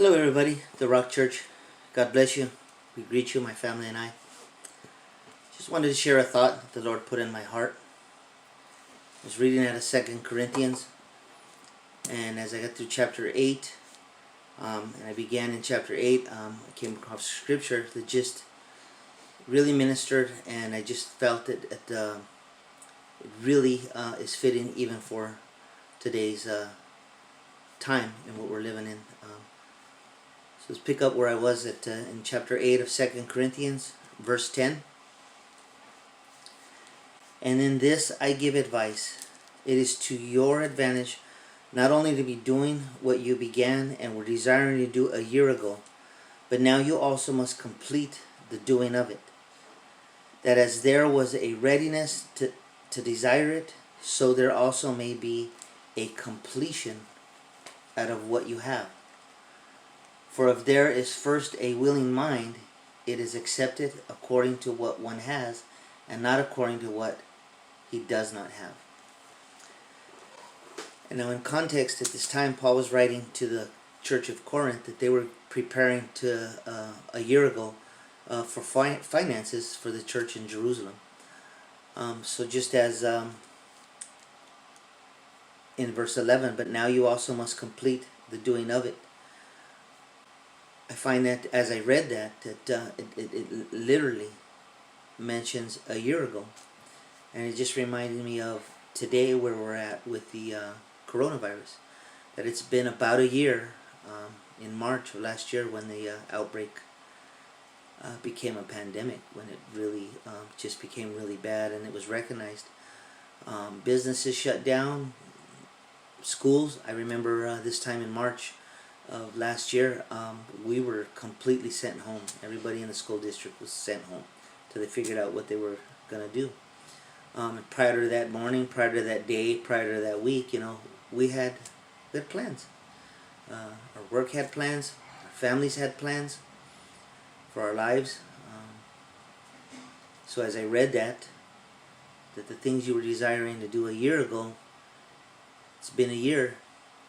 Hello everybody, the Rock Church. God bless you. We greet you, my family and I. Just wanted to share a thought that the Lord put in my heart. I was reading out of 2 Corinthians, and as I got through chapter 8, and I began in chapter 8, I came across scripture that just really ministered, and I just felt that it really is fitting even for today's time and what we're living in. So let's pick up where I was at in chapter 8 of 2 Corinthians, verse 10. And in this I give advice. It is to your advantage not only to be doing what you began and were desiring to do a year ago, but now you also must complete the doing of it. That as there was a readiness to desire it, so there also may be a completion out of what you have. For if there is first a willing mind, it is accepted according to what one has, and not according to what he does not have. And now in context, at this time, Paul was writing to the church of Corinth that they were preparing to a year ago for finances for the church in Jerusalem. So just as in verse 11, but now you also must complete the doing of it. I find that as I read that it literally mentions a year ago. And it just reminded me of today where we're at with the coronavirus. That it's been about a year, in March of last year when the outbreak became a pandemic, when it really just became really bad and it was recognized. Businesses shut down, schools. I remember this time in March of last year, we were completely sent home. Everybody in the school district was sent home till they figured out what they were going to do. Prior to that morning, prior to that day, prior to that week, we had plans. Our work had plans. Our families had plans for our lives. So as I read that the things you were desiring to do a year ago, it's been a year.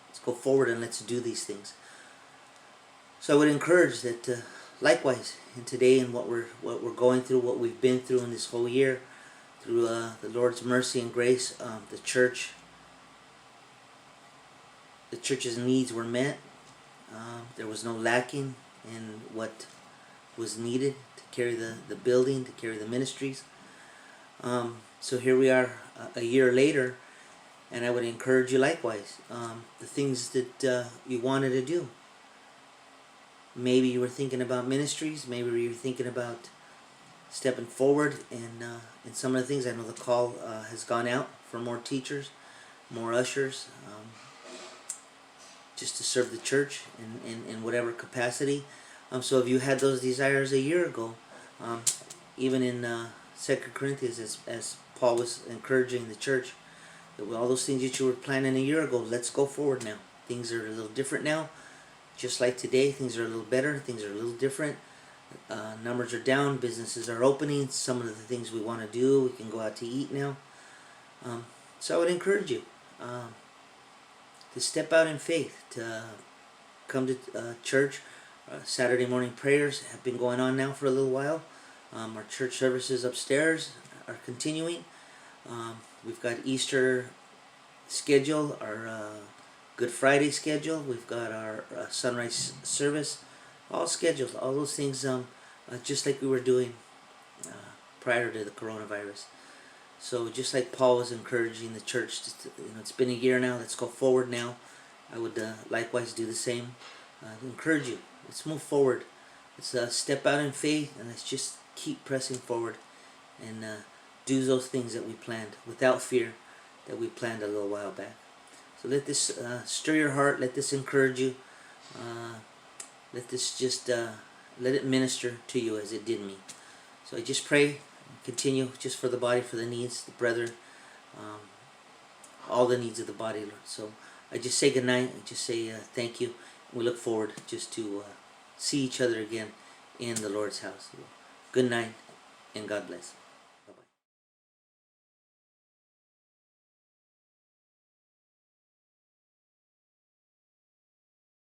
Let's go forward and let's do these things. So I would encourage that likewise in today and what we're going through, what we've been through in this whole year, through the Lord's mercy and grace, the church's needs were met. There was no lacking in what was needed to carry the building, to carry the ministries. So here we are a year later, and I would encourage you likewise, the things that you wanted to do. Maybe you were thinking about ministries. Maybe you were thinking about stepping forward in some of the things. I know the call has gone out for more teachers, more ushers, just to serve the church in whatever capacity. So if you had those desires a year ago, even in 2 Corinthians, as Paul was encouraging the church, that with all those things that you were planning a year ago, let's go forward now. Things are a little different now. Just like today, things are a little better, things are a little different. Numbers are down, businesses are opening. Some of the things we want to do, we can go out to eat now. So I would encourage you to step out in faith, to come to church. Saturday morning prayers have been going on now for a little while. Our church services upstairs are continuing. We've got Easter schedule, our Good Friday schedule. We've got our sunrise service, all scheduled. All those things, just like we were doing prior to the coronavirus. So just like Paul was encouraging the church, it's been a year now. Let's go forward now. I would likewise do the same. Encourage you. Let's move forward. Let's step out in faith, and let's just keep pressing forward and do those things that we planned without fear, that we planned a little while back. So let this stir your heart. Let this encourage you. Let this just let it minister to you as it did me. So I just pray, continue just for the body, for the needs, the brethren, all the needs of the body, Lord. So I just say good night. I just say thank you. We look forward just to see each other again in the Lord's house. Good night, and God bless.